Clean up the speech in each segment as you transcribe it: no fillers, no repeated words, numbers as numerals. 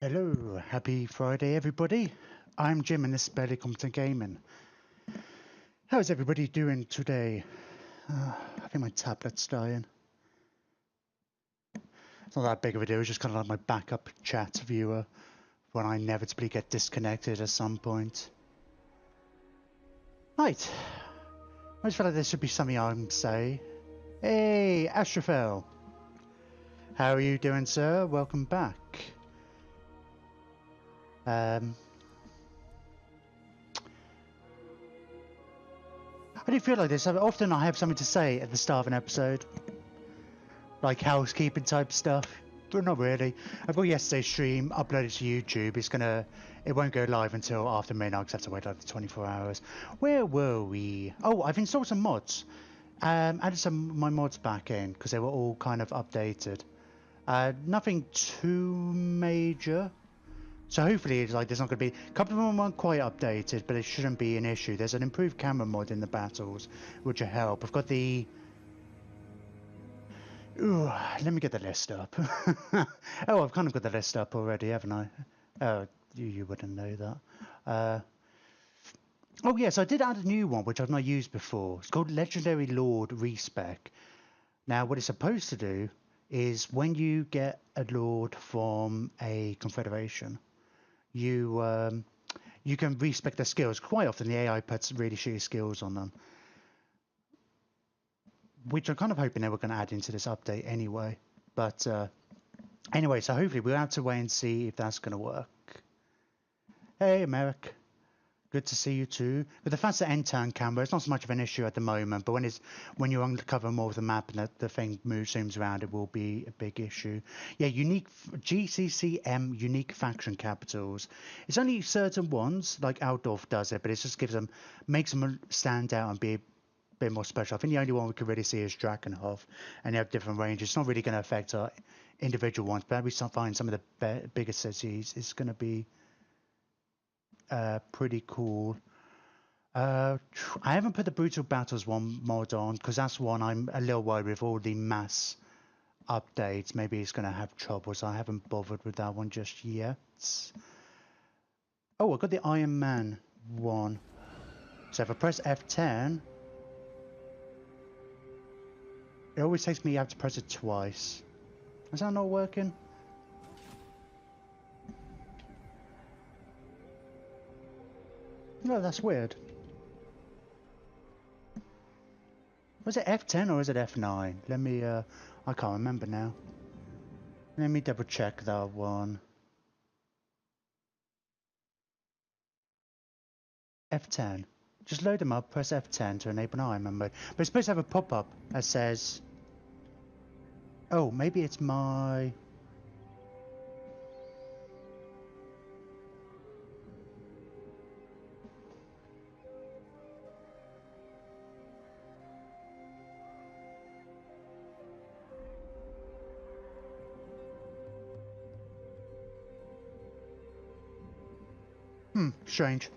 Hello, happy Friday everybody. I'm Jim and this is Barely Competent Gaming. How's everybody doing today? I think my tablet's dying. It's not that big of a deal, it's just kind of like my backup chat viewer when I inevitably get disconnected at some point. Right, I just feel like there should be something I can say. Hey, Astrophel. How are you doing, sir? Welcome back. I do feel like this. Often I have something to say at the start of an episode, like housekeeping type stuff, but not really. I've got yesterday's stream uploaded to YouTube. It won't go live until after midnight because I have to wait like 24 hours. Where were we? Oh, I've installed some mods. Added some of my mods back in because they were all kind of updated. Nothing too major. So hopefully it's like there's not going to be... A couple of them aren't quite updated, but it shouldn't be an issue. There's an improved camera mod in the battles, which will help. I've got the... Ooh, let me get the list up. Oh, I've kind of got the list up already, haven't I? Oh, you wouldn't know that. Oh, yes, I did add a new one, which I've not used before. It's called Legendary Lord Respec. Now, what it's supposed to do is when you get a Lord from a Confederation... you can respec their skills. Quite often the AI puts really shitty skills on them, which I'm kind of hoping they were going to add into this update anyway. But anyway, so hopefully we'll have to wait and see if that's going to work. Hey, Merrick. Good to see you too. With the faster end-turn camera, it's not so much of an issue at the moment, but when you uncover more of the map and the thing zooms around, it will be a big issue. Yeah, unique GCCM unique faction capitals. It's only certain ones, like Outdorf does it, but it just makes them stand out and be a bit more special. I think the only one we can really see is Drakenhof, and they have different ranges. It's not really going to affect our individual ones, but we find some of the bigger cities, it's going to be pretty cool. I haven't put the Brutal Battles one mod on because that's one I'm a little worried with all the mass updates. Maybe it's going to have trouble, so I haven't bothered with that one just yet. Oh, I got the Iron Man one. So if I press F10, it always takes me, you have to press it twice. Is that not working? No, that's weird. Was it F10 or is it F9? Let me, I can't remember now. Let me double check that one. F10. Just load them up, press F10 to enable an Iron Man mode. But it's supposed to have a pop-up that says... Oh, maybe it's my... strange.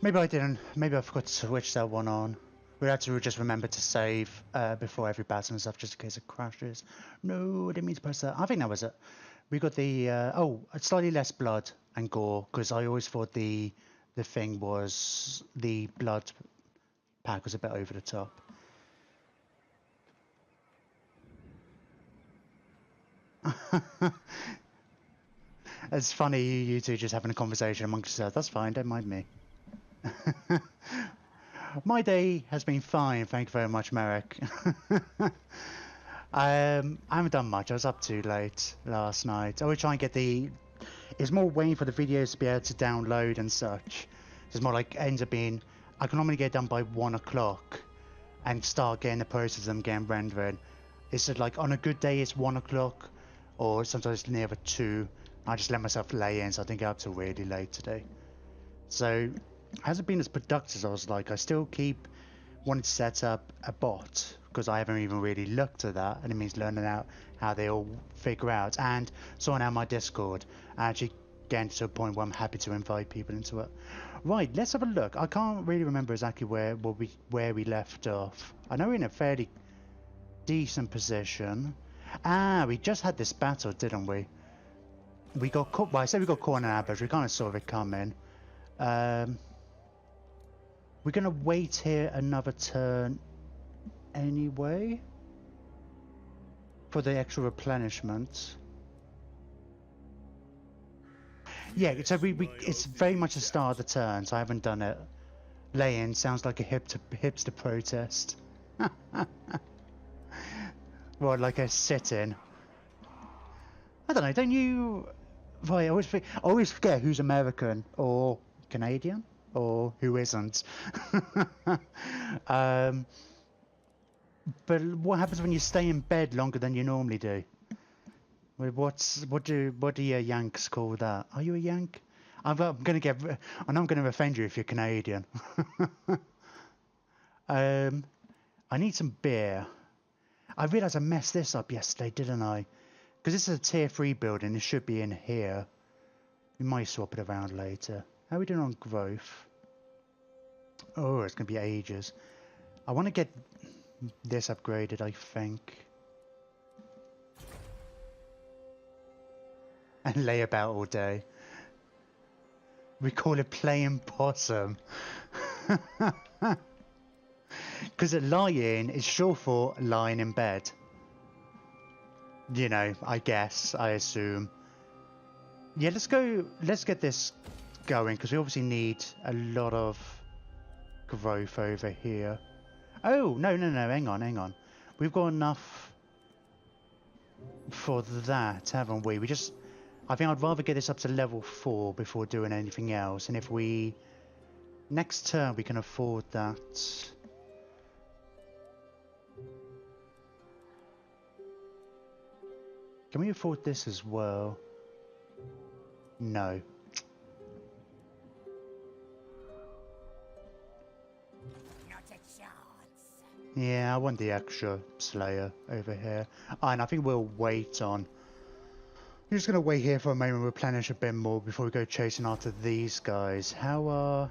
Maybe I didn't. Maybe I forgot to switch that one on. We had to just remember to save before every battle and stuff, just in case it crashes. No, I didn't mean to press that. I think that was it. We got the slightly less blood and gore because I always thought the thing was the blood pack was a bit over the top. It's funny you two just having a conversation amongst yourselves. That's fine. Don't mind me. My day has been fine, thank you very much, Merrick. I haven't done much. I was up too late last night. I always try and get the... It's more waiting for the videos to be able to download and such. It's more like ends up being... I can normally get done by 1 o'clock and start getting the process of them getting rendered. It's like on a good day it's 1 o'clock or sometimes it's near 2. I just let myself lay in, so I didn't get up till really late today. So... hasn't been as productive as I was like. I still keep wanting to set up a bot because I haven't even really looked at that, and it means learning out how they all figure out and sorting out my Discord and actually getting to a point where I'm happy to invite people into it. Right, let's have a look. I can't really remember exactly where we left off. I know we're in a fairly decent position. Ah, we just had this battle, didn't we? We got caught. Well, I said we got caught in an ambush. We kind of saw it coming. We're gonna wait here another turn anyway for the extra replenishment. Yeah, so it's very much the start of the turn, so I haven't done it. Lay-in sounds like a hipster protest. Well, like a sit-in. I don't know, don't you... Right, I always forget who's American or Canadian or who isn't. But what happens when you stay in bed longer than you normally do? What do you Yanks call that? Are you a Yank? I'm gonna offend you if you're Canadian. I need some beer. I realised I messed this up yesterday, didn't I? Because this is a tier 3 building, it should be in here. We might swap it around later. How are we doing on growth? Oh, it's going to be ages. I want to get this upgraded, I think. And lay about all day. We call it playing possum. Because lying is short for lying in bed. You know, I assume. Yeah, let's get this going, because we obviously need a lot of growth over here. Oh, no, hang on. We've got enough for that, haven't we? I think I'd rather get this up to level 4 before doing anything else, and if we... Next turn we can afford that. Can we afford this as well? No. Not a chance. Yeah, I want the extra Slayer over here. And I think we'll wait on... We're just going to wait here for a moment, replenish a bit more before we go chasing after these guys. How are...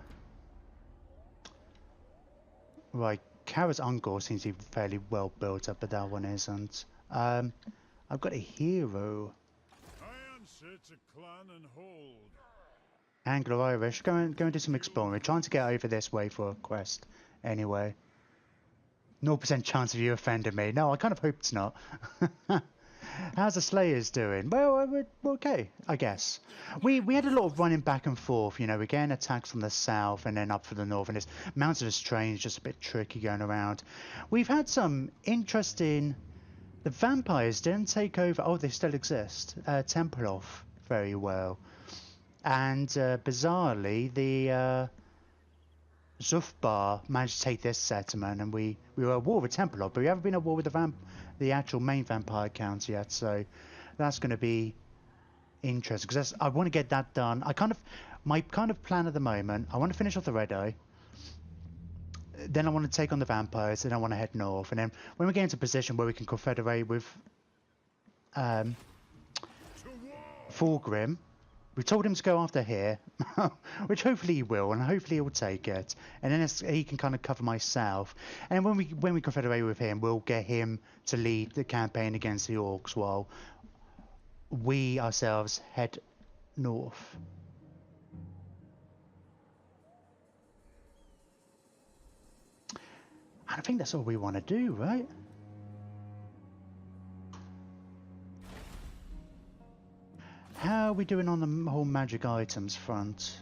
Right, Karak's Ungor seems to be fairly well built up, but that one isn't. I've got a hero. I answer to clan and hold. Anglo-Irish. Go and do some exploring. We're trying to get over this way for a quest. Anyway. 0% chance of you offending me. No, I kind of hope it's not. How's the Slayers doing? Well, we're okay, I guess. We had a lot of running back and forth, you know, we're getting attacks from the south and then up for the north, and this mountainous terrain is just a bit tricky going around. We've had some interesting... The vampires didn't take over... Oh, they still exist. Tempelhof very well. And bizarrely, the Zufbar managed to take this settlement, and we were at war with Tempelhof, but we haven't been at war with the actual main vampire counts yet, so that's going to be interesting, because I want to get that done. My kind of plan at the moment, I want to finish off the Red Eye, then I want to take on the vampires, then I want to head north, and then when we get into a position where we can confederate with Fulgrim, we told him to go after here, which hopefully he will, and hopefully he will take it, and then he can kind of cover my south. And when we confederate with him, we'll get him to lead the campaign against the Orcs while we ourselves head north. And I think that's all we want to do, right? How are we doing on the whole magic items front?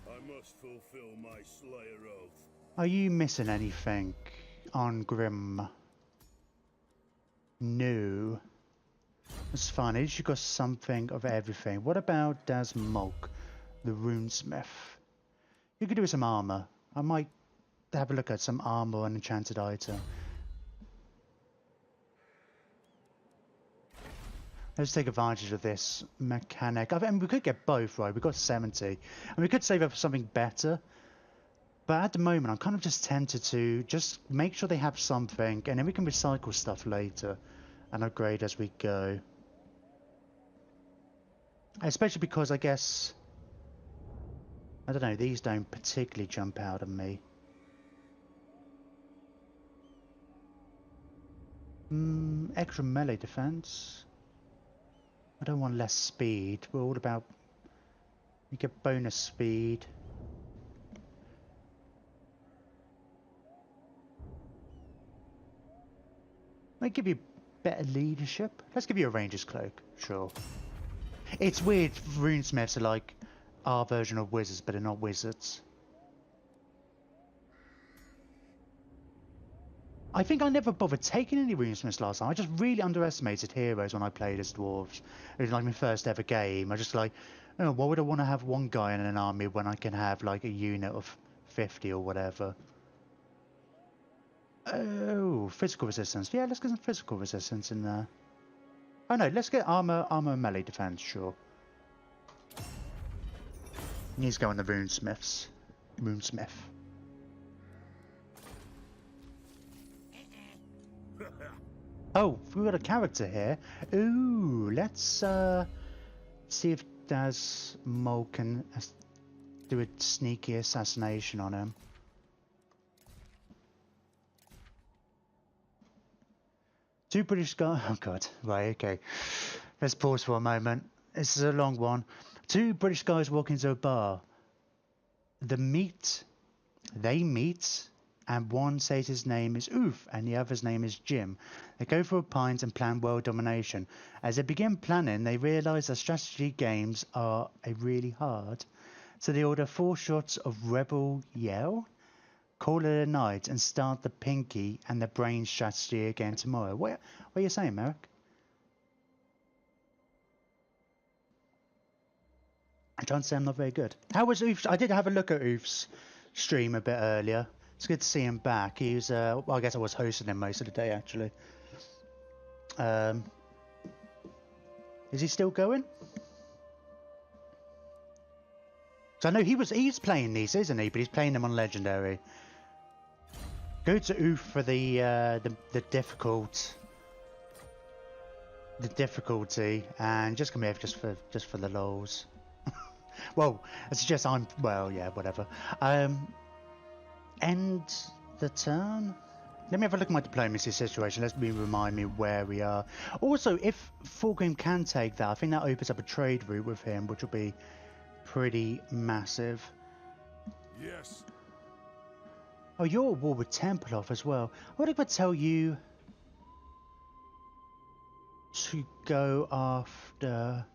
I must fulfill my Slayer oath. Are you missing anything on Grim? No. That's fine. At least you got something of everything. What about Dasmog, the runesmith? You could do with some armor. I might have a look at some armor and enchanted item. Let's take advantage of this mechanic. I mean, we could get both, right? We've got 70. And we could save up for something better. But at the moment, I'm kind of just tempted to just make sure they have something, and then we can recycle stuff later and upgrade as we go. Especially because I guess... I don't know, these don't particularly jump out at me. Extra melee defense. I don't want less speed. We're all about... You get bonus speed. Might give you better leadership. Let's give you a ranger's cloak. Sure. It's weird. Runesmiths are like our version of wizards, but they're not wizards. I think I never bothered taking any runesmiths last time. I just really underestimated heroes when I played as dwarves. It was like my first ever game. I just like, oh, why would I want to have one guy in an army when I can have like a unit of 50 or whatever? Oh, physical resistance. Yeah, let's get some physical resistance in there. Oh no, let's get armor and melee defense, sure. He's going the runesmiths. Runesmith. Oh, we've got a character here. Ooh, let's see if Daz Mole can do a sneaky assassination on him. Two British guys. Oh god. Right. Okay. Let's pause for a moment. This is a long one. Two British guys walk into a bar. They meet, and one says his name is Oof, and the other's name is Jim. They go for a pint and plan world domination. As they begin planning, they realise that strategy games are really hard. So they order 4 shots of Rebel Yell, call it a night, and start the Pinky and the Brain strategy again tomorrow. What are you saying, Merrick? I'm trying to say I'm not very good. How was Oof's? I did have a look at Oof's stream a bit earlier. It's good to see him back. He was, well, I guess I was hosting him most of the day, actually. Is he still going? So I know he's playing these, isn't he? But he's playing them on Legendary. Go to Oof for the difficulty, and just come here just for the lols. Well, I suggest well, yeah, whatever. End the turn. Let me have a look at my diplomacy situation. Let me remind me where we are. Also, if Fulgrim can take that, I think that opens up a trade route with him, which will be pretty massive. Yes. Oh, you're at war with Tempelhof as well. What if I tell you to go after...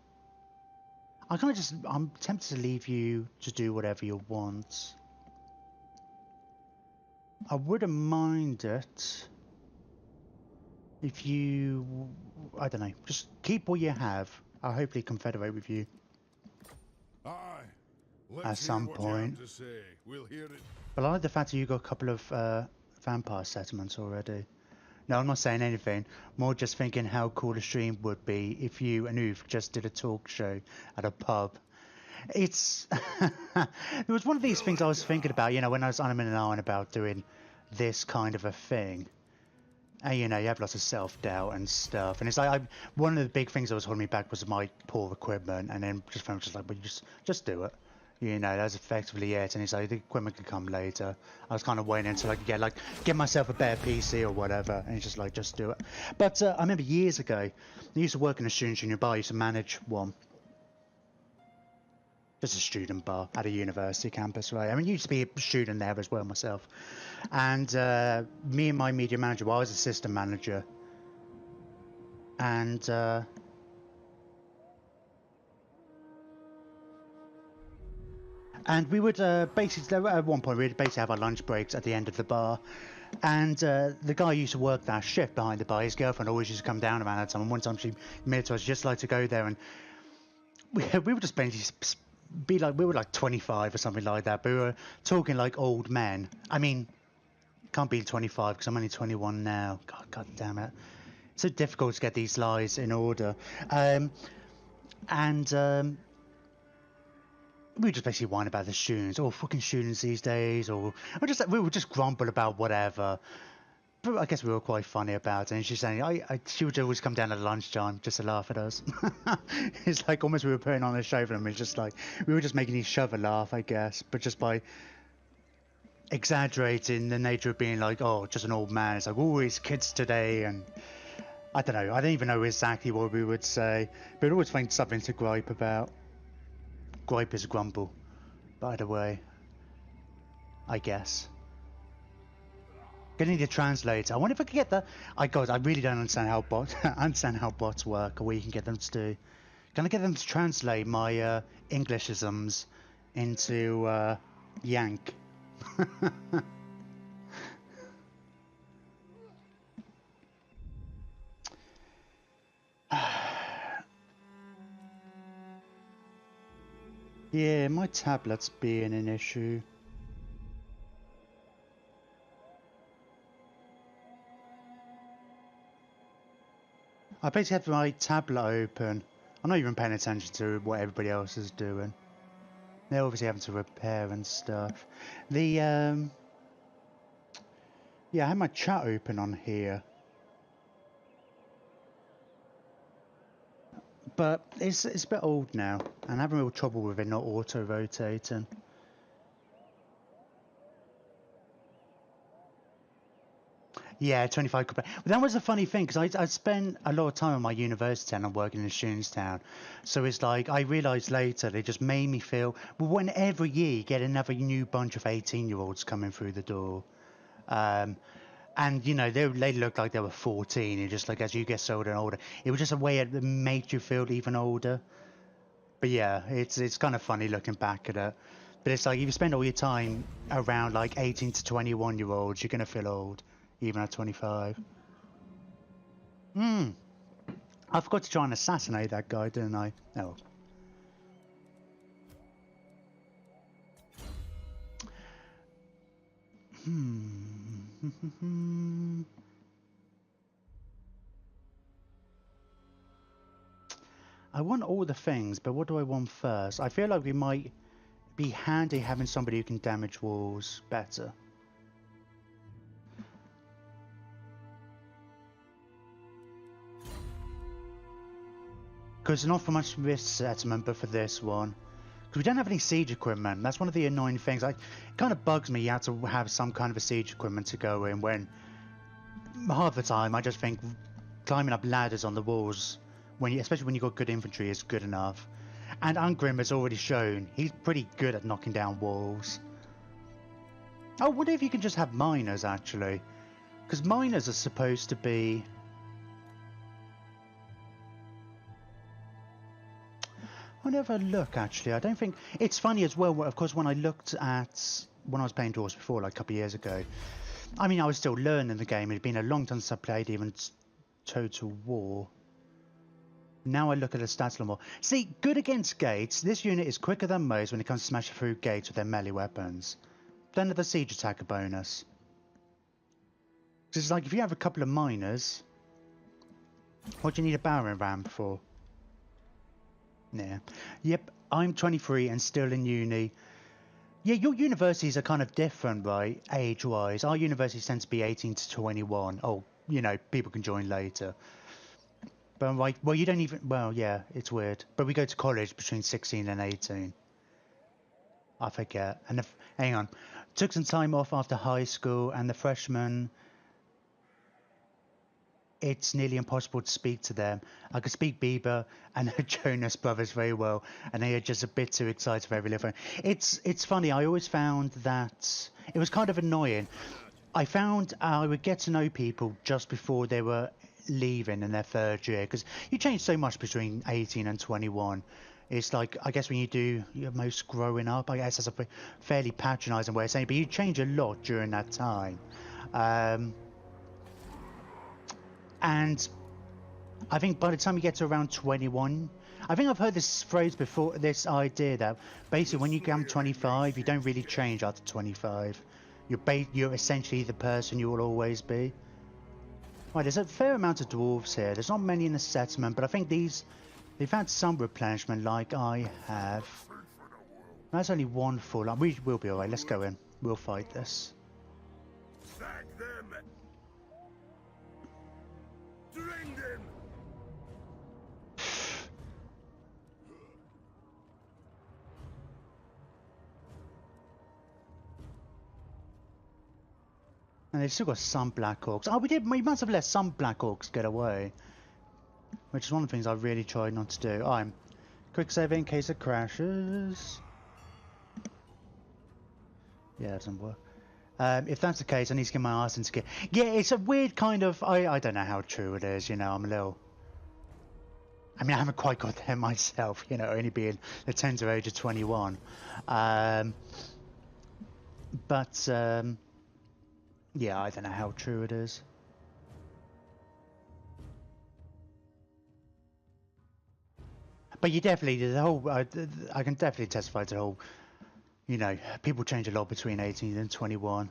I'm tempted to leave you to do whatever you want. I wouldn't mind it if you... I don't know, just keep what you have. I'll hopefully confederate with you. Aye. At some point. We'll hear it. But I like the fact that you got a couple of vampire settlements already. No, I'm not saying anything. More just thinking how cool a stream would be if you and Oof just did a talk show at a pub. It's... It was one of these things I was thinking about, you know, when I was on and on about doing this kind of a thing. And, you know, you have lots of self-doubt and stuff. And it's like, one of the big things that was holding me back was my poor equipment. And then just like, well, you just do it. You know, that's effectively it. And it's like, the equipment could come later. I was kind of waiting until I could get myself a better PC or whatever. And it's just like, just do it. But I remember years ago, I used to work in a student junior bar. I used to manage one. Just a student bar at a university campus, right? I mean, I used to be a student there as well myself. And me and my media manager, well, I was assistant manager. And... we would basically, at one point, we'd basically have our lunch breaks at the end of the bar. And the guy who used to work that shift behind the bar, his girlfriend always used to come down around that time. And one time she admitted to us, just like to go there. And we would just basically be like, we were like 25 or something like that. But we were talking like old men. I mean, can't be 25 because I'm only 21 now. God damn it. It's so difficult to get these lies in order. We would just basically whine about the students, fucking students these days, or we would just grumble about whatever. But I guess we were quite funny about it. And she's saying, she would always come down at lunchtime just to laugh at us. It's like almost we were putting on a show for them. It's just like we were just making each other laugh, I guess, but just by exaggerating the nature of being like, oh, just an old man. It's like, oh, he's kids today, and I don't know. I don't even know exactly what we would say, but we'd always find something to gripe about. Gripe is grumble, by the way. I guess. Getting the translator. I wonder if I could get the. I really don't understand how bots work or what you can get them to do. Can I get them to translate my Englishisms into Yank? Yeah, my tablet's being an issue. I basically have my tablet open. I'm not even paying attention to what everybody else is doing. They're obviously having to repair and stuff. Yeah, I have my chat open on here. But it's a bit old now, and I'm having real trouble with it not auto-rotating. Yeah, 25 quid. But that was a funny thing, because I spent a lot of time on my university and I'm working in Town. So it's like, I realised later, they just made me feel, well, when every year you get another new bunch of 18-year-olds coming through the door. And, you know, they looked like they were 14, and just like, as you get older and older, it was just a way it made you feel even older. But yeah, it's kind of funny looking back at it. But it's like, if you spend all your time around like 18 to 21-year-olds, you're going to feel old, even at 25. I forgot to try and assassinate that guy, didn't I? Oh. I want all the things, but what do I want first? I feel like we might be handy having somebody who can damage walls better. Because not for much for this settlement, but for this one. Because we don't have any siege equipment. That's one of the annoying things. It kind of bugs me you have to have some kind of a siege equipment to go in, when half the time I just think climbing up ladders on the walls, especially when you've got good infantry, is good enough. And Ungrim has already shown he's pretty good at knocking down walls. I wonder if you can just have miners, actually. Because miners are supposed to be... I'll never look, actually. I don't think... It's funny as well, of course, when I looked at... When I was playing Dwarves before, like a couple of years ago. I mean, I was still learning the game. It had been a long time since I played even Total War. Now I look at the stats a lot more. See, good against gates. This unit is quicker than most when it comes to smashing through gates with their melee weapons. Then the siege attacker bonus. It's like, if you have a couple of miners, what do you need a battering ram for? Yeah. Yep, I'm 23 and still in uni. Yeah, your universities are kind of different, right, age-wise. Our universities tend to be 18 to 21. Oh, you know, people can join later. But I'm like, well, you don't even... Well, yeah, it's weird. But we go to college between 16 and 18. I forget. And hang on. Took some time off after high school, and the freshmen... It's nearly impossible to speak to them. I could speak Bieber and the Jonas Brothers very well, and they are just a bit too excited for every little thing. It's funny, I always found that it was kind of annoying. I found I would get to know people just before they were leaving in their third year, because you change so much between 18 and 21. It's like, I guess when you do your most growing up, I guess that's a fairly patronising way of saying it, but you change a lot during that time. And I think by the time you get to around 21, I think I've heard this phrase before, this idea that basically when you become 25, you don't really change after 25. You're essentially the person you will always be. Right, there's a fair amount of dwarves here. There's not many in the settlement, but I think they've had some replenishment like I have. That's only one full. We will be alright. Let's go in. We'll fight this. And they've still got some Black Orcs. Oh, we must have let some Black Orcs get away. Which is one of the things I really try not to do. I'm quick saving in case it crashes. Yeah, it doesn't work. If that's the case, I need to get my ass into gear. Yeah, it's a weird kind of... I don't know how true it is, you know, I'm a little... I mean, I haven't quite got there myself, you know, only being the tender age of 21. Yeah, I don't know how true it is. But you definitely, the whole, I can definitely testify to the whole, you know, people change a lot between 18 and 21.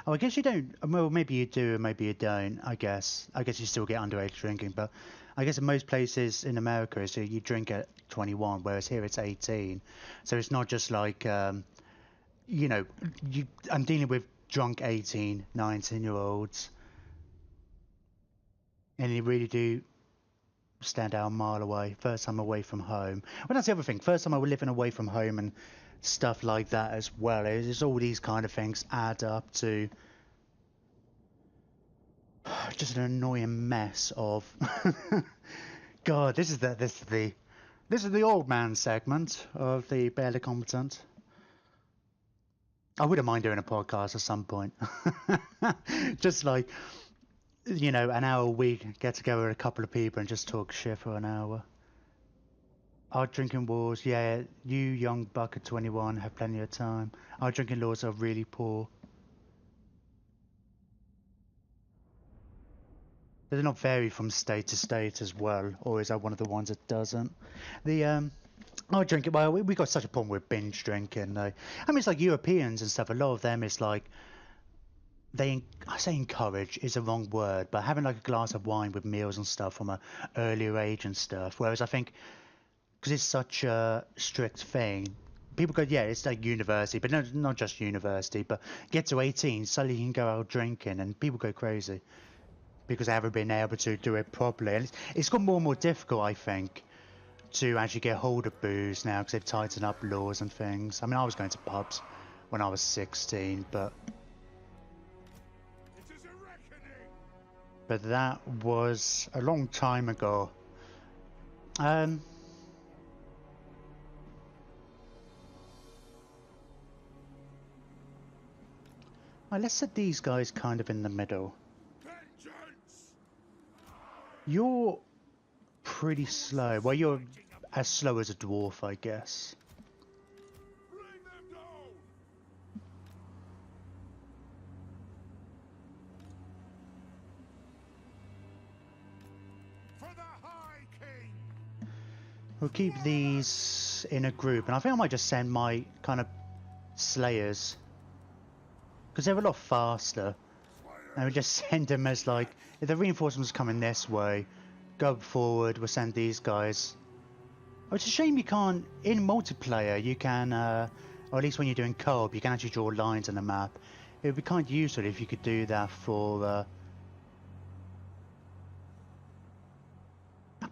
Oh, I guess you don't, well, maybe you do, and maybe you don't, I guess. I guess you still get underage drinking, but I guess in most places in America, so you drink at 21, whereas here it's 18. So it's not just like, you know, I'm dealing with drunk 18, 19-year-olds. And you really do stand out a mile away. First time away from home. Well, that's the other thing. First time I was living away from home and stuff like that as well. It's all these kind of things add up to just an annoying mess of. God, this is the old man segment of the Barely Competent. I wouldn't mind doing a podcast at some point. Just like, you know, an hour a week, get together with a couple of people and just talk shit for an hour. Our drinking wars, yeah, you young buck at 21 have plenty of time. Our drinking laws are really poor. They do not vary from state to state as well, or is that one of the ones that doesn't? I drink it. Well, we got such a problem with binge drinking, though. I mean, it's like Europeans and stuff. A lot of them, it's like I say encourage is the wrong word, but having like a glass of wine with meals and stuff from an earlier age and stuff. Whereas I think because it's such a strict thing, people go, yeah, it's like university, but no, not just university, but get to 18, suddenly you can go out drinking, and people go crazy because they haven't been able to do it properly. And it's got more and more difficult, I think, to actually get hold of booze now because they've tightened up laws and things. I mean, I was going to pubs when I was 16, but that was a long time ago. Right, let's set these guys kind of in the middle. You're pretty slow. Well, you're as slow as a dwarf, I guess. We'll keep these in a group, and I think I might just send my kind of slayers, because they're a lot faster. And we just send them as like, if the reinforcements coming this way, go forward, we'll send these guys. Oh, it's a shame you can't, in multiplayer, you can, or at least when you're doing co-op, you can actually draw lines on the map. It would be kind of useful if you could do that for,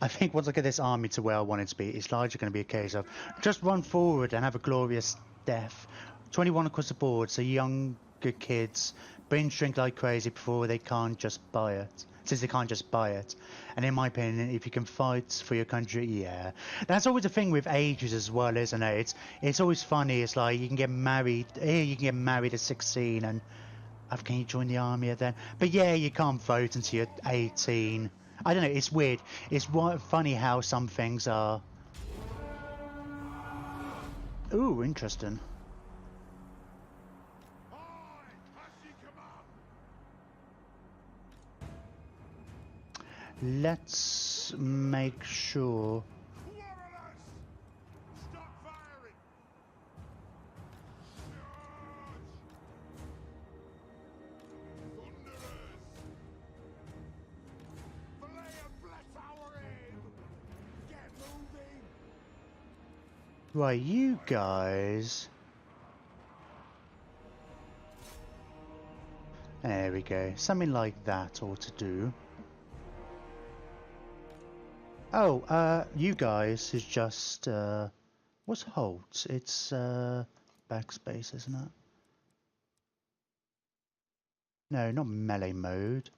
I think once I get this army to where I want it to be, it's largely going to be a case of just run forward and have a glorious death. 21 across the board, so younger kids binge drink like crazy before they can't just buy it. Since they can't just buy it. And in my opinion, if you can fight for your country, yeah. That's always a thing with ages as well, isn't it? It's always funny. It's like you can get married. Here you can get married at 16 and can you join the army then? But yeah, you can't vote until you're 18. I don't know, it's weird. It's funny how some things are... Ooh, interesting. Let's make sure... Right, you guys... There we go. Something like that ought to do. Oh, you guys is just, what's Halt? It's, backspace, isn't it? No, not melee mode.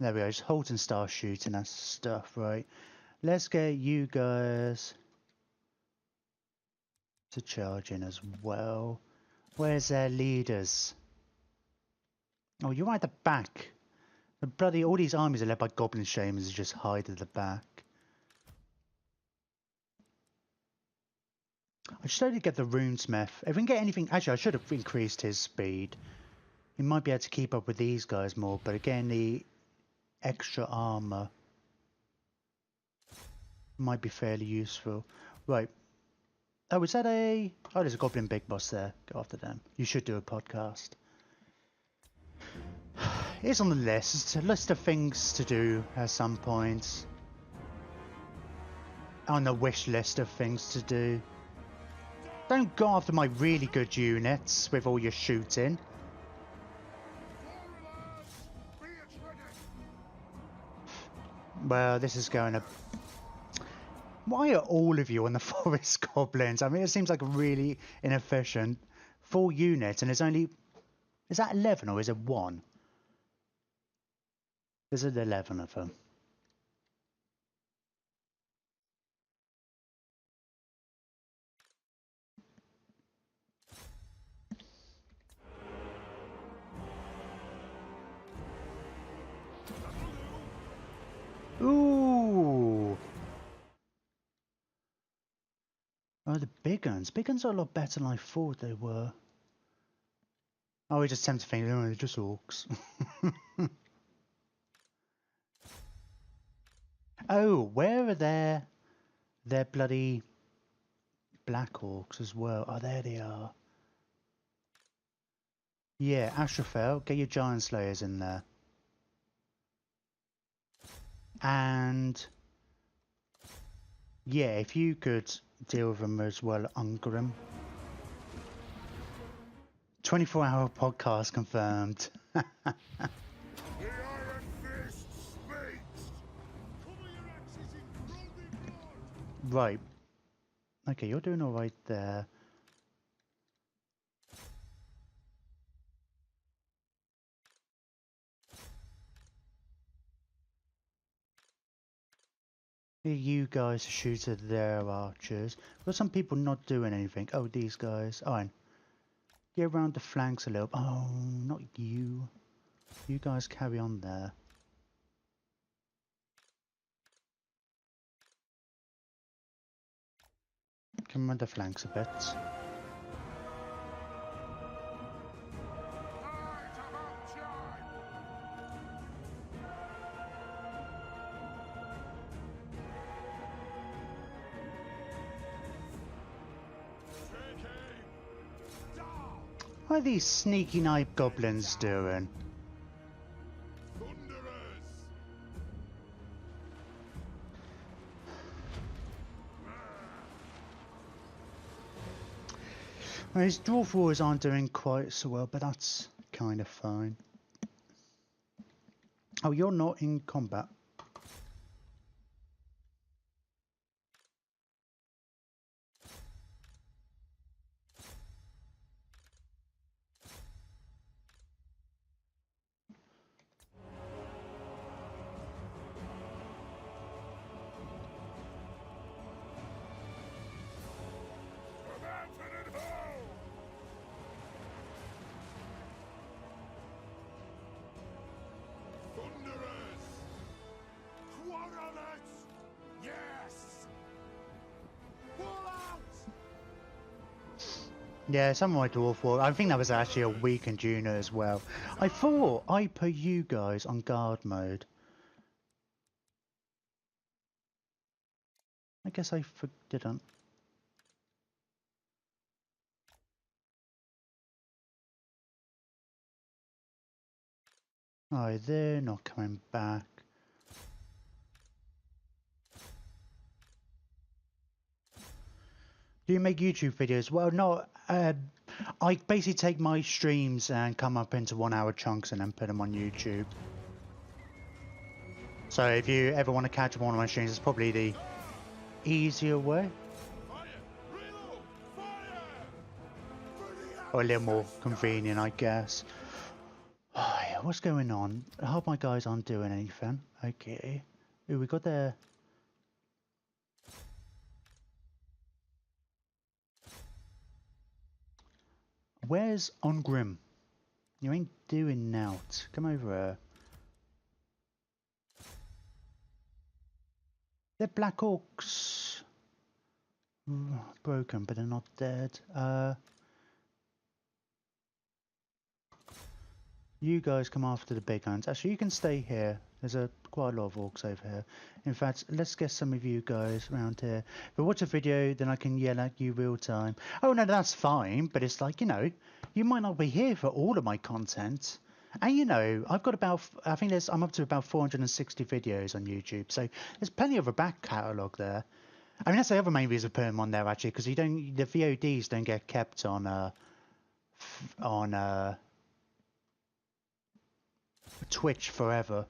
There we go, it's Halt and start shooting and stuff, right? Let's get you guys to charge in as well. Where's their leaders? Oh, you're right at the back. The bloody, all these armies are led by goblin shamans who just hide at the back. I should only get the runesmith. If we can get anything, actually I should have increased his speed. He might be able to keep up with these guys more, but again the extra armor might be fairly useful. Right. Oh, is that a... Oh, there's a goblin big boss there. Go after them. You should do a podcast. It's on the list. It's a list of things to do at some point. On the wish list of things to do. Don't go after my really good units with all your shooting. Well, this is going to... Why are all of you on the forest goblins? I mean, it seems like really inefficient. 4 units, and there's only... Is that 11 or is it 1? There's 11 of them. Ooh! Oh, the big guns. Big guns are a lot better than I thought they were. Oh, we just tend to think, oh, they're just orcs. Oh, where are their bloody black orcs as well? Oh, there they are. Yeah, Astrophel, get your giant slayers in there. And yeah, if you could deal with them as well, Ungrim. 24-hour podcast confirmed. The Iron Fist speaks! Cover your axes in frothing blood! Right. Okay, you're doing all right there. You guys shoot at their archers. Got some people not doing anything. Oh, these guys. Oh, and get around the flanks a little. Oh, not you. You guys carry on there. Come around the flanks a bit. What are these sneaky night goblins doing? Well, his dwarf wars aren't doing quite so well, but that's kind of fine. Oh, you're not in combat. Yeah, some of my dwarf war. I think that was actually a weakened unit as well. I thought I put you guys on guard mode. I guess I didn't. Oh, they're not coming back. Do you make YouTube videos? Well, no. I basically take my streams and come up into 1 hour chunks and then put them on YouTube. So if you ever want to catch one of my streams, it's probably the easier way. Or a little more convenient, I guess. Oh, yeah, what's going on? I hope my guys aren't doing anything. Okay. Ooh, we got there. Where's Ongrim? You ain't doing nought. Come over here. They're Black Orcs. Broken, but they're not dead. You guys come after the big guns. Actually, you can stay here. There's quite a lot of orcs over here. In fact, let's get some of you guys around here. If I watch a video, then I can yell at you real time. Oh no, that's fine. But it's like, you know, you might not be here for all of my content. And you know, I've got about, I think I'm up to about 460 videos on YouTube. So there's plenty of a back catalogue there. I mean, that's the other main reason for putting them on there actually, because the VODs don't get kept on Twitch forever,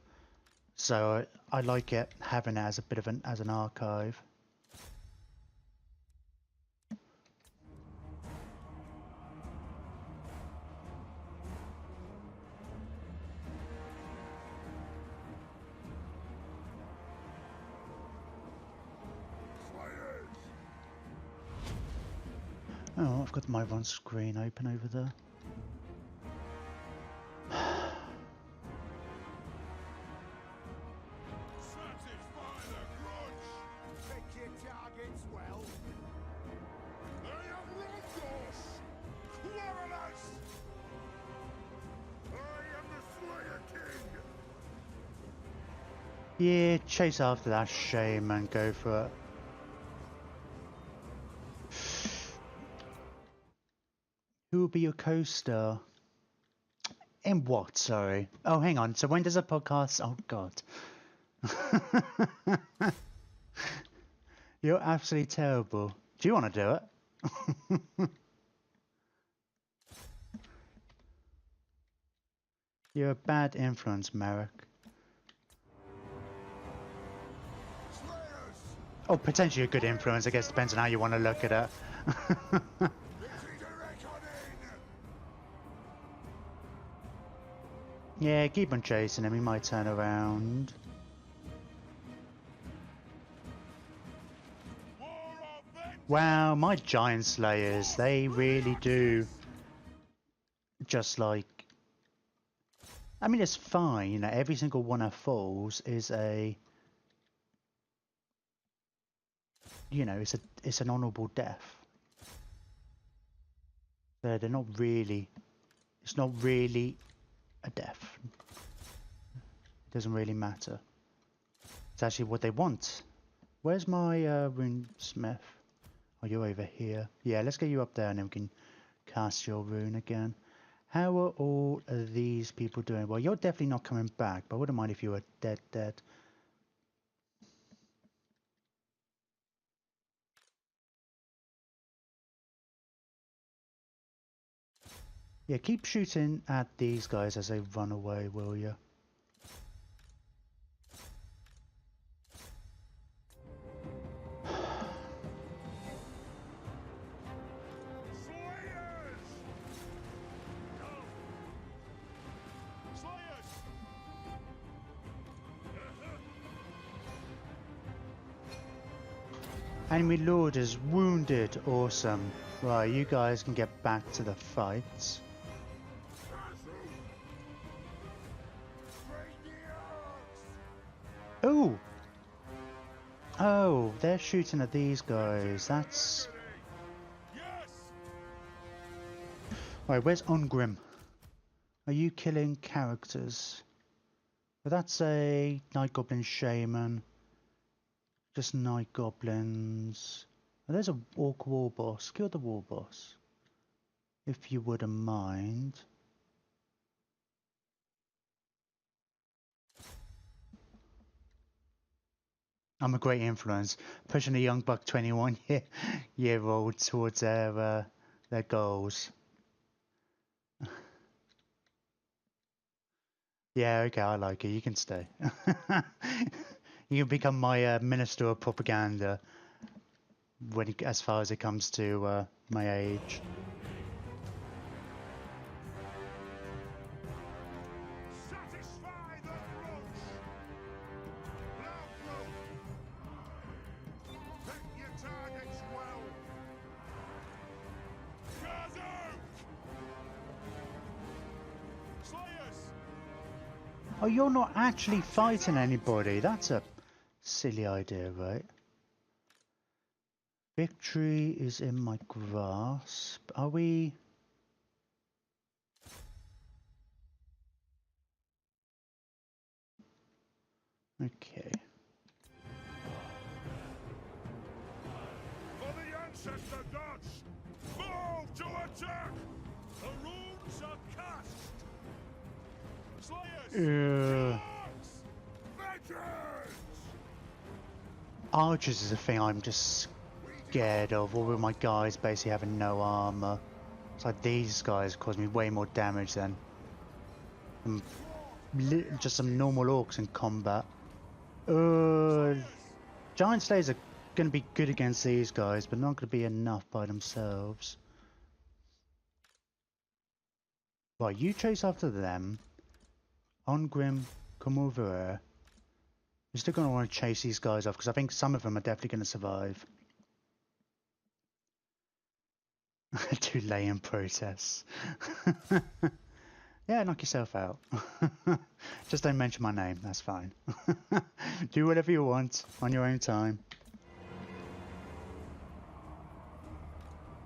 so I like it having it as a bit of an archive. Oh, I've got my one screen open over there. Yeah, chase after that shame and go for it. Who will be your co-star? In what, sorry? Oh, hang on. So when does a podcast... Oh, God. You're absolutely terrible. Do you want to do it? You're a bad influence, Merrick. Oh, potentially a good influence. I guess depends on how you want to look at it. Yeah, keep on chasing him. He might turn around. Wow, my giant slayers, they really do just like... I mean, it's fine, you know, every single one of falls is a... You know, it's an honourable death. They're not really... It's not really a death. It doesn't really matter. It's actually what they want. Where's my runesmith? Oh, you're over here. Yeah, let's get you up there and then we can cast your rune again. How are all of these people doing? Well, you're definitely not coming back, but I wouldn't mind if you were dead. Yeah, keep shooting at these guys as they run away, will you? Enemy Lord is wounded. Awesome. Right, you guys can get back to the fights. Ooh! Oh, they're shooting at these guys. That's... Right, where's Ongrim? Are you killing characters? Well, that's a Night Goblin Shaman. Just Night Goblins. Oh, there's a Orc War Boss. Kill the War Boss. If you wouldn't mind. I'm a great influence. Pushing a young buck 21-year old towards their goals. Yeah, okay, I like it. You can stay. You can become my minister of propaganda when as far as it comes to my age. Satisfy the grudge. Loud growth. Pick your targets well. Cars out. Slayers. Oh, you're not actually fighting anybody. That's a silly idea, right? Victory is in my grasp. Are we... Okay. For the ancestor gods. Move to attack. The runes are cast. Slayers. Sharks! Vengeance! Archers is a thing I'm just scared of. All of my guys basically having no armor. It's like these guys cause me way more damage than just some normal orcs in combat. Giant Slayers are going to be good against these guys, but not going to be enough by themselves. Right, you chase after them. Ongrim, come over here. You're still going to want to chase these guys off, because I think some of them are definitely going to survive. Delay in process. Yeah, knock yourself out. Just don't mention my name, that's fine. Do whatever you want, on your own time.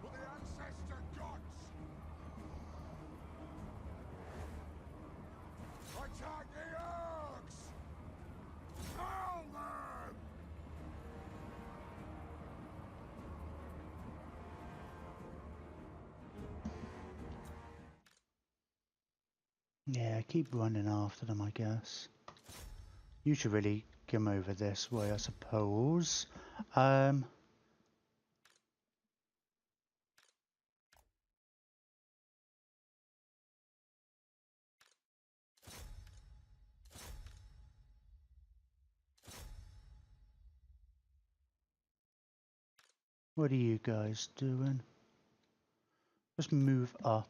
For the ancestor gods. Attack the orcs. Foul them. Yeah, keep running after them, I guess. You should really come over this way, I suppose. What are you guys doing? Just move up.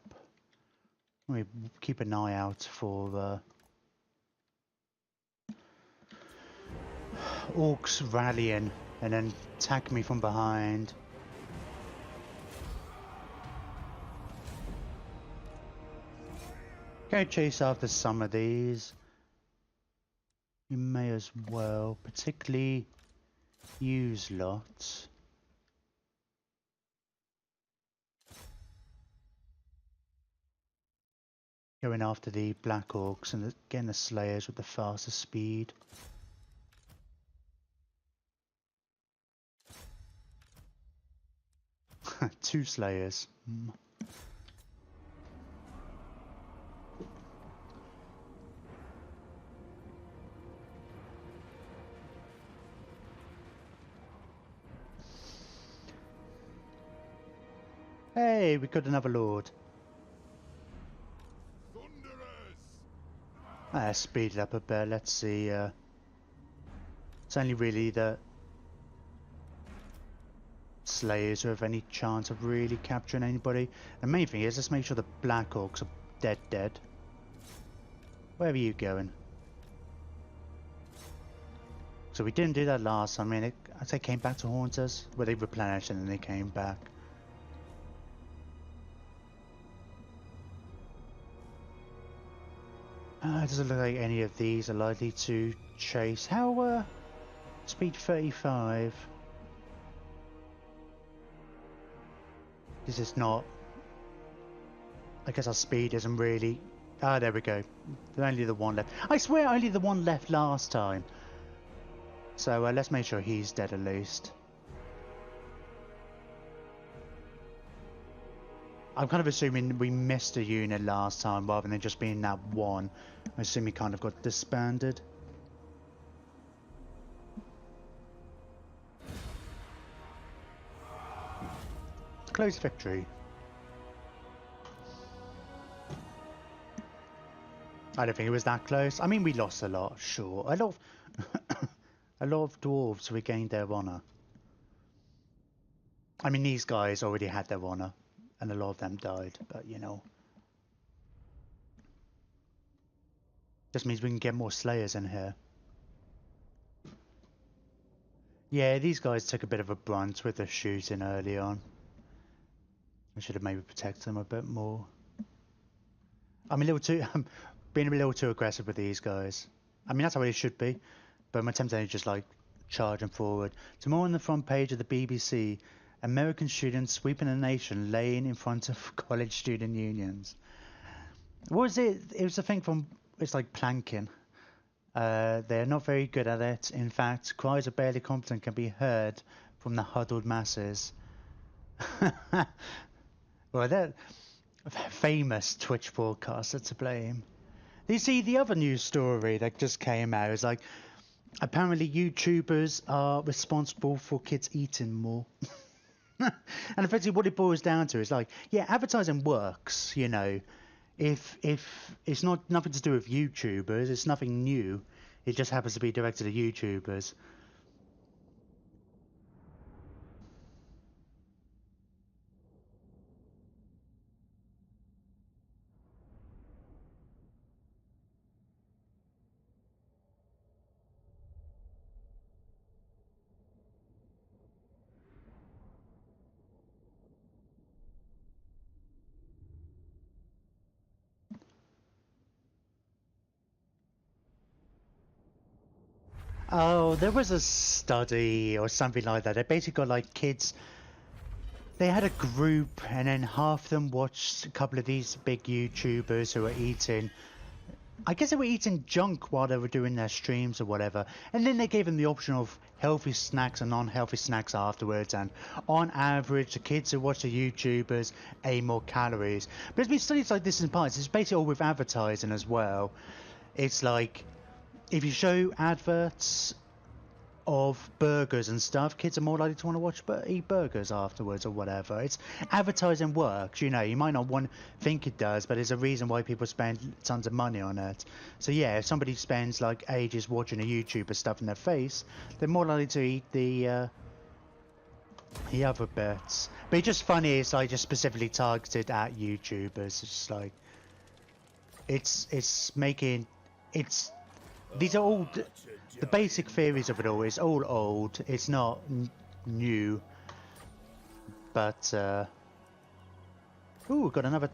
We keep an eye out for orcs rallying and then attack me from behind. Go chase after some of these. You may as well, particularly use lots. Going after the black orcs and getting the slayers with the fastest speed. Two slayers. Hey, we got another lord. Thunderers. Speed it up a bit. Let's see. It's only really the slayers who have any chance of really capturing anybody. The main thing is, let's make sure the black orcs are dead. Where are you going? So we didn't do that last time. I mean, I'd say came back to haunt us. Where they replenished and then they came back. It doesn't look like any of these are likely to chase. How, speed 35? This is not... I guess our speed isn't really... Ah, there we go. Only the one left. I swear only the one left last time. So let's make sure he's dead at least. I'm kind of assuming we missed a unit last time rather than just being that one. I assume he kind of got disbanded. Close victory. I don't think it was that close. I mean, we lost a lot, sure. A lot of, a lot of dwarves regained their honor. I mean, these guys already had their honor, and a lot of them died, but you know. Just means we can get more slayers in here. Yeah, these guys took a bit of a brunt with the shooting early on. I should have maybe protected them a bit more. I'm a little too, I'm being a little too aggressive with these guys. I mean, that's how it should be, but I'm tempted to just like charging forward. Tomorrow on the front page of the BBC, American students sweeping the nation, laying in front of college student unions. What was it? It was a thing from, it's like planking. They're not very good at it. In fact, cries of barely competent can be heard from the huddled masses. Well, they're famous Twitch broadcaster to blame. You see, the other news story that just came out is like, apparently YouTubers are responsible for kids eating more. And effectively what it boils down to is like, yeah, advertising works, you know. If it's not nothing to do with YouTubers, it's nothing new. It just happens to be directed at YouTubers. Oh, there was a study or something like that. They basically got like kids. They had a group, and then half of them watched a couple of these big YouTubers who were eating. I guess they were eating junk while they were doing their streams or whatever. And then they gave them the option of healthy snacks and non-healthy snacks afterwards. And on average, the kids who watch the YouTubers ate more calories. But there's been studies like this in parts. It's basically all with advertising as well. It's like, if you show adverts of burgers and stuff, kids are more likely to want to watch eat burgers afterwards or whatever. It's advertising works, you know. You might not think it does, but there's a reason why people spend tons of money on it. So yeah, if somebody spends like ages watching a YouTuber stuff in their face, they're more likely to eat the other bits. But it's just funny, it's like just specifically targeted at YouTubers. It's just like it's making it's these are all the basic theories of it all. Is all old. It's not new. But ooh, we've got another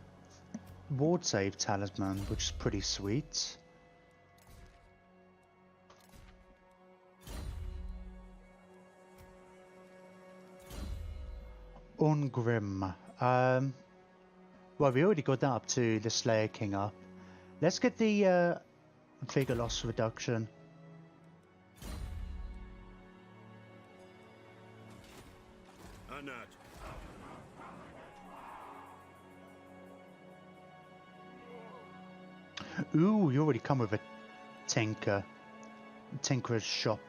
ward save talisman, which is pretty sweet. Ungrim. Well, we already got that up to the Slayer King up. Let's get the figure loss reduction. Ooh, you already come with a tinker's shop.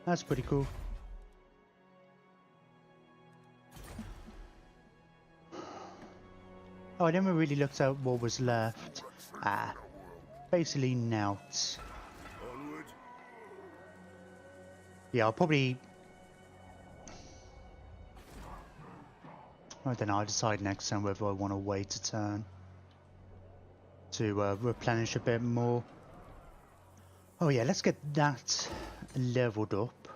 That's pretty cool. Oh, I never really looked at what was left. Ah, basically nought. Yeah, I'll probably... I don't know, I'll decide next time whether I want to wait a turn to replenish a bit more. Oh yeah, let's get that leveled up.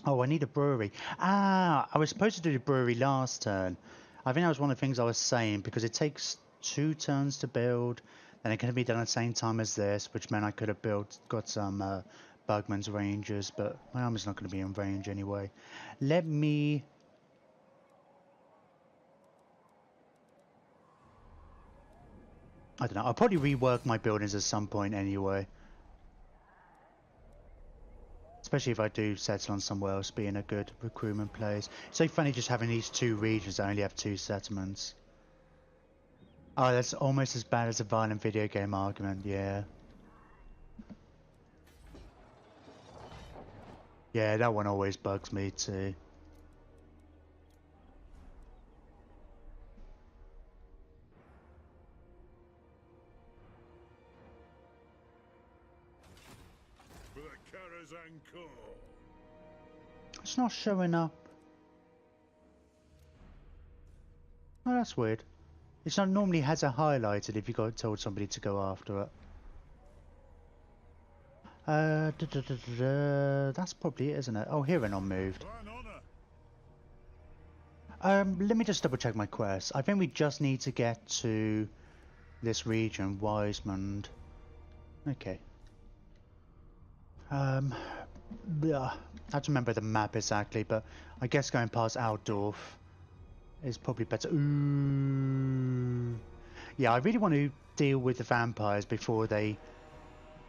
Oh, I need a brewery. Ah, I was supposed to do the brewery last turn. I think that was one of the things I was saying, because it takes 2 turns to build, and it can be done at the same time as this, which meant I could have got some Bugman's Rangers, but my army's not going to be in range anyway. Let me... I don't know, I'll probably rework my buildings at some point anyway. Especially if I do settle on somewhere else being a good recruitment place. It's so funny just having these 2 regions that only have 2 settlements. Oh, that's almost as bad as a violent video game argument, yeah. Yeah, that one always bugs me too. It's not showing up. Oh, that's weird. It's not normally has it highlighted if you got told somebody to go after it. That's probably it, isn't it? Oh, here and on moved. Let me just double check my quest. I think we just need to get to this region, Wisemund. Okay. Yeah, I have to remember the map exactly, but I guess going past Aldorf is probably better. Ooh. Yeah, I really want to deal with the vampires before they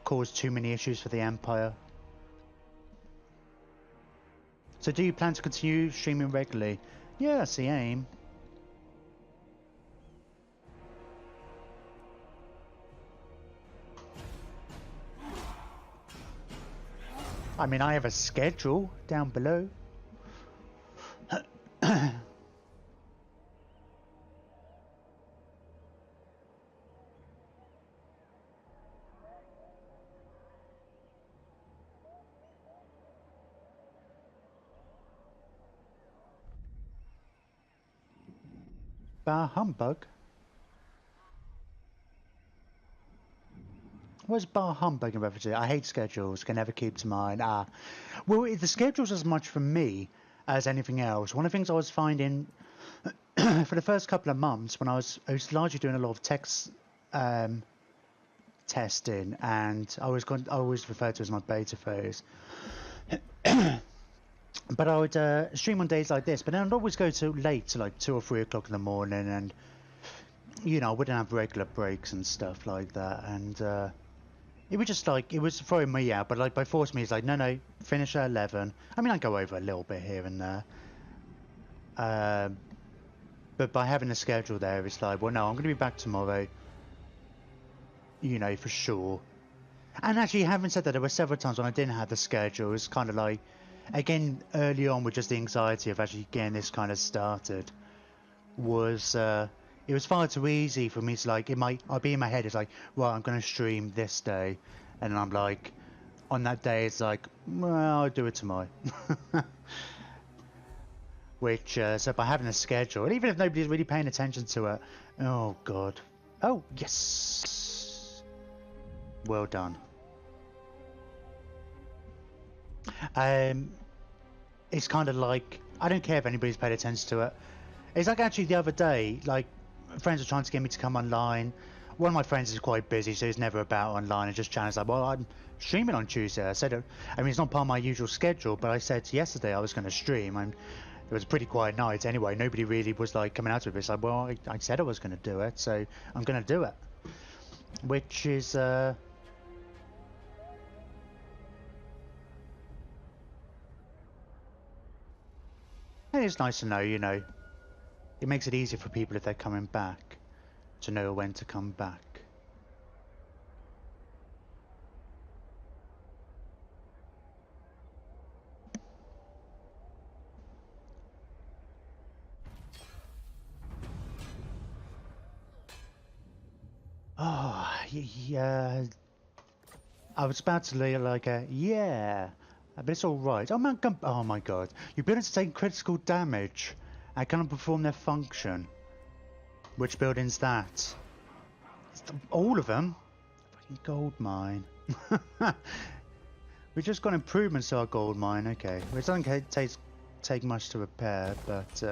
cause too many issues for the Empire. So do you plan to continue streaming regularly? Yeah, that's the aim. I mean, I have a schedule down below. Bar humbug? What's bar humbug in reference to? I hate schedules, can never keep to mind. Well, the schedule's as much for me as anything else. One of the things I was finding for the first couple of months when I was largely doing a lot of text testing, and I always refer to it as my beta phase. But I would stream on days like this, but then I'd always go to late, to like 2 or 3 o'clock in the morning, and you know, I wouldn't have regular breaks and stuff like that, and it was just like, it was throwing me out, but like by force me, it's like, no, finish at 11. I mean, I go over a little bit here and there, but by having a schedule there, it's like, well, no, I'm going to be back tomorrow, you know, for sure. And actually, having said that, there were several times when I didn't have the schedule. It was kind of like, again, early on with just the anxiety of actually getting this kind of started, was it was far too easy for me to like, I'll be in my head, it's like, well, I'm going to stream this day, and I'm like, on that day, it's like, well, I'll do it tomorrow. Which, so by having a schedule, and even if nobody's really paying attention to it, oh god. Oh, yes. Well done. It's kind of like, I don't care if anybody's paid attention to it. It's like actually the other day, like, friends are trying to get me to come online. One of my friends is quite busy, so he's never about online, and just challenged like, well, I'm streaming on Tuesday. I said, I mean, it's not part of my usual schedule, but I said yesterday I was going to stream, and it was a pretty quiet night anyway. Nobody really was like coming out of it. It's like, well, I said I was going to do it, so I'm going to do it. Which is, it's nice to know, you know. It makes it easier for people if they're coming back to know when to come back. Oh, yeah. I was about to lay like a yeah, but it's all right. Oh my god! Your buildings take critical damage and cannot perform their function. Which building's that? All of them? Fucking gold mine. We just got improvements to our gold mine. Okay, well, it doesn't take much to repair, but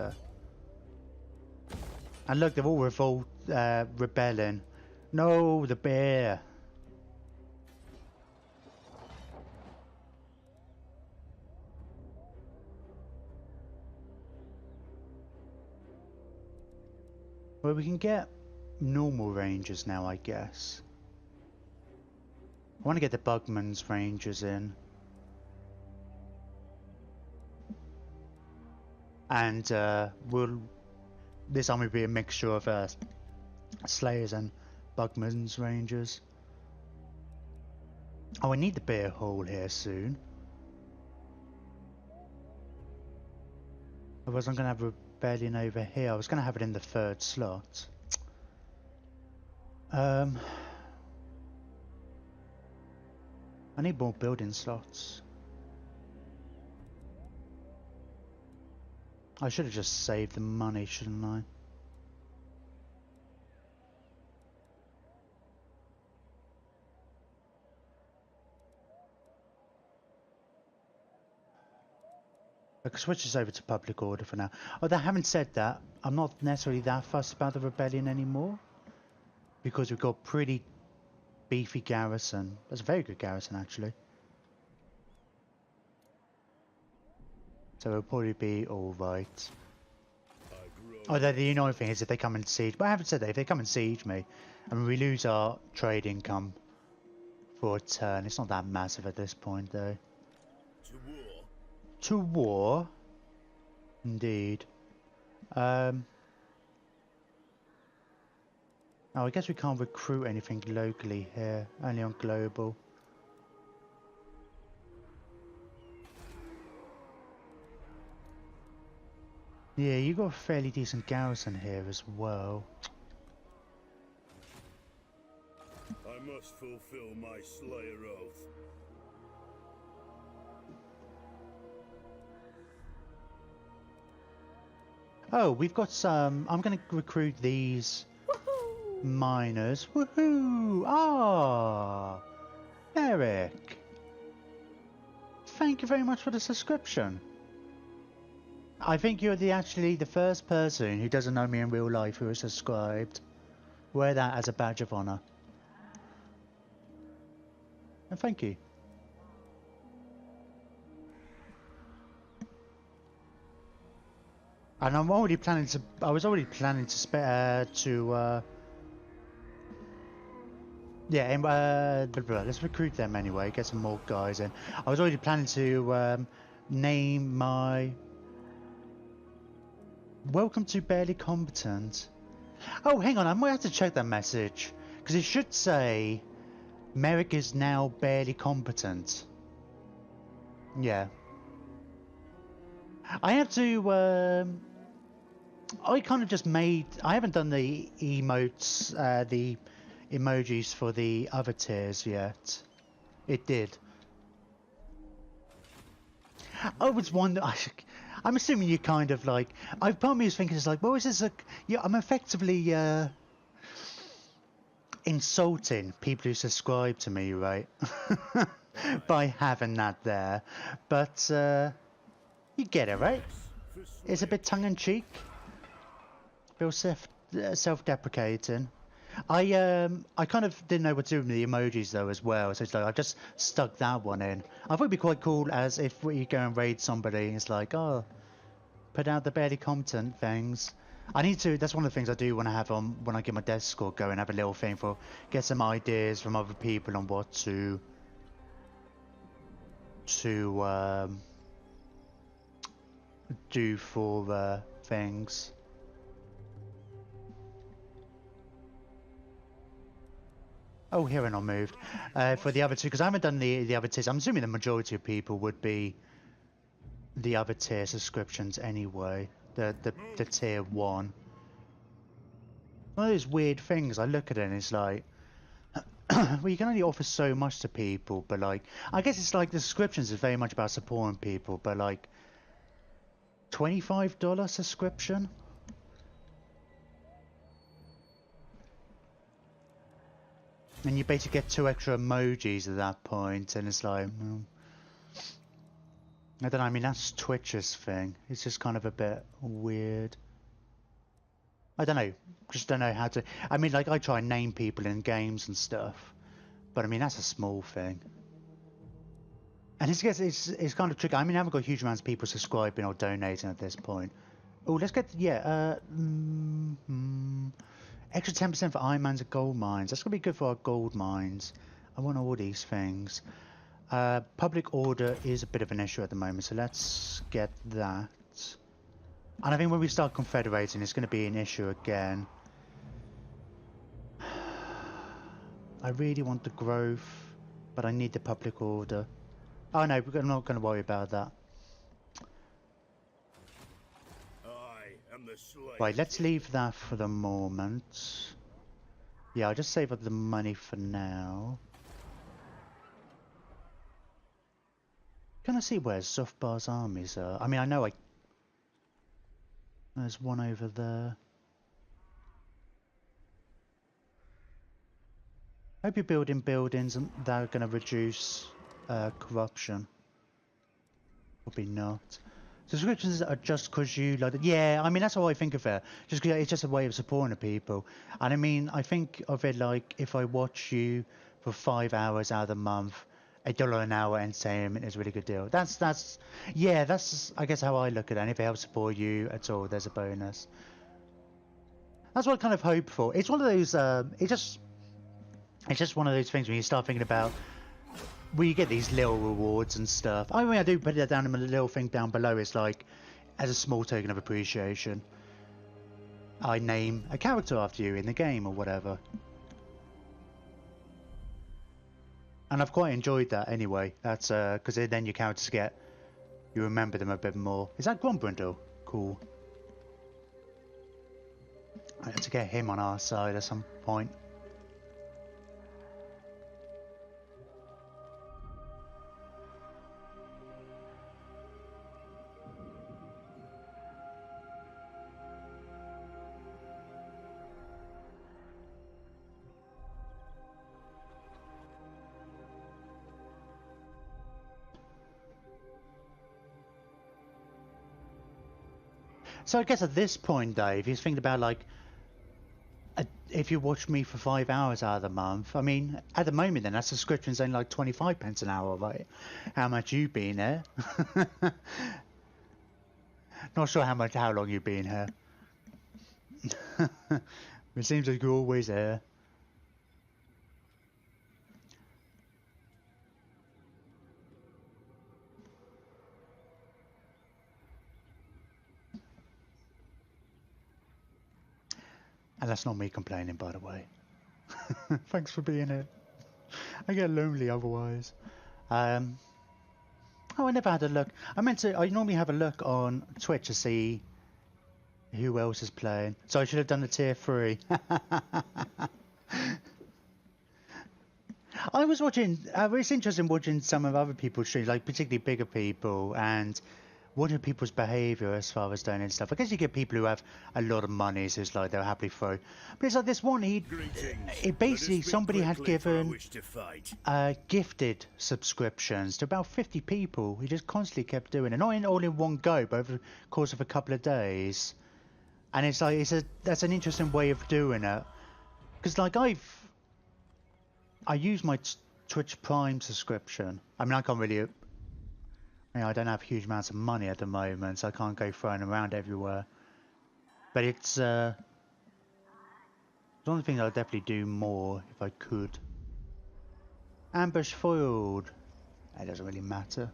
and look, they're all rebelling. No, the bear. Well, we can get normal rangers now, I guess. I want to get the Bugman's rangers in. And this army will be a mixture of Slayers and Bugman's rangers. Oh, I need the beer hall here soon. Otherwise I'm going to have rebellion over here. I was going to have it in the 3rd slot. I need more building slots. I should have just saved the money, shouldn't I? I can switch this over to public order for now. Although having said that, I'm not necessarily that fussed about the rebellion anymore. Because we've got pretty beefy garrison. That's a very good garrison actually. So it'll probably be alright. Although the annoying thing is if they come and siege, but I haven't said that, if they come and siege me, I mean we lose our trade income for a turn. It's not that massive at this point though. To war. To war? Indeed. Oh, I guess we can't recruit anything locally here, only on global. Yeah, you got a fairly decent garrison here as well. I must fulfill my Slayer oath. Oh, we've got some. I'm going to recruit these miners. Woohoo! Ah, Eric. Thank you very much for the subscription. I think you're actually the first person who doesn't know me in real life who is subscribed. Wear that as a badge of honor. And thank you. And I'm already planning to. I was already planning to yeah, let's recruit them anyway. Get some more guys in. I was already planning to name my. Welcome to Barely Competent. Oh, hang on, I might have to check that message because it should say Merrick is now barely competent. Yeah. I have to. I kind of just made. I haven't done the emotes, the emojis for the other tiers yet. It did. I was wondering. I'm assuming you kind of like. Part of me was thinking, it's like, well, is this a? Yeah, I'm effectively insulting people who subscribe to me, right? By having that there, but you get it, right? It's a bit tongue-in-cheek. Feel self-deprecating. I kind of didn't know what to do with the emojis though as well, so it's like I just stuck that one in. I thought it'd be quite cool as if you go and raid somebody, it's like, oh, put out the barely competent things. I need to. That's one of the things I do want to have on when I get my Discord going. Have a little thing for get some ideas from other people on what to do for things. Oh, here and I moved for the other two because I haven't done the other tiers. I'm assuming the majority of people would be the other tier subscriptions anyway. The tier 1. One of those weird things. I look at it and it's like, well, you can only offer so much to people, but like, I guess it's like the subscriptions is very much about supporting people, but like, $25 subscription. And you basically get 2 extra emojis at that point, and it's like, well, I don't know, I mean, that's Twitch's thing. It's just kind of a bit weird. I don't know, just don't know how to... I mean, like, I try and name people in games and stuff, but I mean, that's a small thing. And it's kind of tricky. I mean, I haven't got huge amounts of people subscribing or donating at this point. Oh, let's get... Yeah, extra 10% for Iron Mines and gold mines. That's going to be good for our gold mines. I want all these things. Public order is a bit of an issue at the moment, so let's get that. And I think when we start confederating, it's going to be an issue again. I really want the growth, but I need the public order. Oh no, I'm not going to worry about that. Right, let's leave that for the moment. Yeah, I'll just save up the money for now. Can I see where Zufbar's armies are? I mean, I know there's one over there. Hope you're building buildings that are going to reduce corruption. Probably not. Subscriptions are just because you like it. Yeah, I mean, that's how I think of it. Just 'cause it's just a way of supporting the people. And I mean, I think of it like if I watch you for 5 hours out of the month, $1 an hour entertainment is a really good deal. That's I guess how I look at it. And if it helps support you at all, there's a bonus. That's what I kind of hope for. It's one of those. It's just one of those things when you start thinking about. Well, you get these little rewards and stuff. I mean, I do put that down in the little thing down below. It's like, as a small token of appreciation, I name a character after you in the game or whatever. And I've quite enjoyed that anyway. That's because then your characters you remember them a bit more. Is that Grombrindle? Cool. I have to get him on our side at some point. So I guess at this point, Dave, you're thinking about like, if you watch me for 5 hours out of the month, I mean, at the moment then that subscription's only like 25 pence an hour, right? How much you've been here? Not sure how long you've been here. It seems like you're always here. And that's not me complaining, by the way. Thanks for being here. I get lonely otherwise. Oh, I never had a look. I normally have a look on Twitch to see who else is playing. So I should have done the tier 3. I was interested in watching some of other people's streams, like particularly bigger people, and watching people's behaviour as far as doing and stuff. I guess you get people who have a lot of money, so it's like they'll happily throw. But it's like this one, somebody had given gifted subscriptions to about 50 people. He just constantly kept doing it, not all in one go, but over the course of a couple of days. And it's like that's an interesting way of doing it, because like I use my Twitch Prime subscription. I mean, I can't really. I don't have huge amounts of money at the moment, so I can't go throwing around everywhere. But it's one of the things I'd definitely do more if I could. Ambush foiled. It doesn't really matter.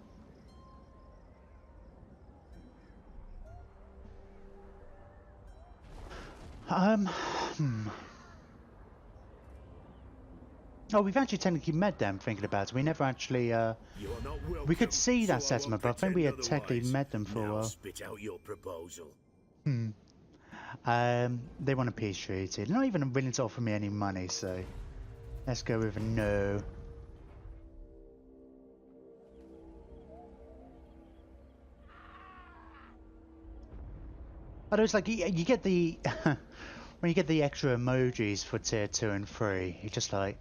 Oh, we've actually technically met them, thinking about it. We never actually, we could see that settlement, but I think we had technically met them for a while. Spit out your proposal. They want a peace treaty. They're not even willing to offer me any money, so let's go with a no. Although it's like, you get the, when you get the extra emojis for tier 2 and 3, you're just like,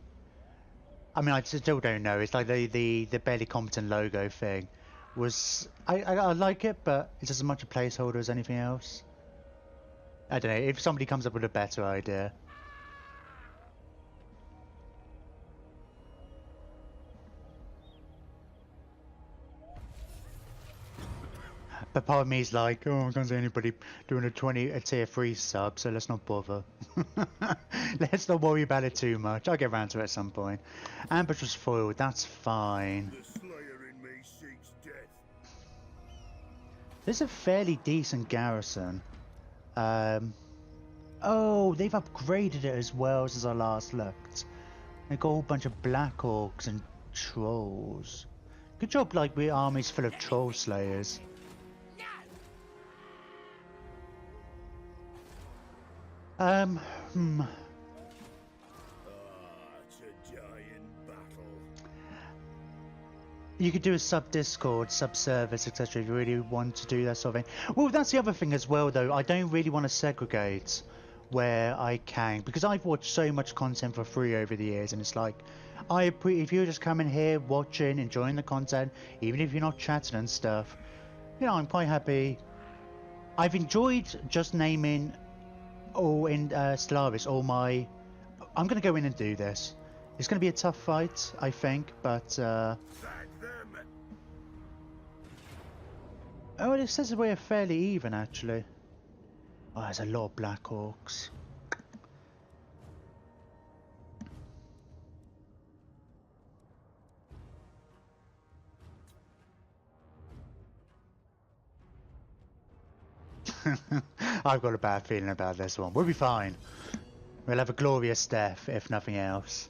I mean, I still don't know. It's like the barely competent logo thing was. I like it, but it's just as much a placeholder as anything else. I don't know. If somebody comes up with a better idea. But part of me is like, oh, I can't see anybody doing a tier 3 sub, so let's not bother. Let's not worry about it too much. I'll get around to it at some point. Ambush was foiled, that's fine. The slayer in me seeks death. This is a fairly decent garrison. Oh, they've upgraded it as well since I last looked. They've got a whole bunch of black orcs and trolls. Good job, like, we're armies full of troll slayers. It's a dying battle. You could do a sub-Discord, sub-service, etc. if you really want to do that sort of thing. Well, that's the other thing as well, though. I don't really want to segregate where I can, because I've watched so much content for free over the years, and it's like, if you're just coming here, watching, enjoying the content, even if you're not chatting and stuff, you know, I'm quite happy. I've enjoyed just naming all in Stellaris, all my... I'm going to go in and do this. It's going to be a tough fight, I think, but... Sack them. Oh, it says we're fairly even, actually. Oh, there's a lot of Black Orcs. I've got a bad feeling about this one. We'll be fine. We'll have a glorious death, if nothing else.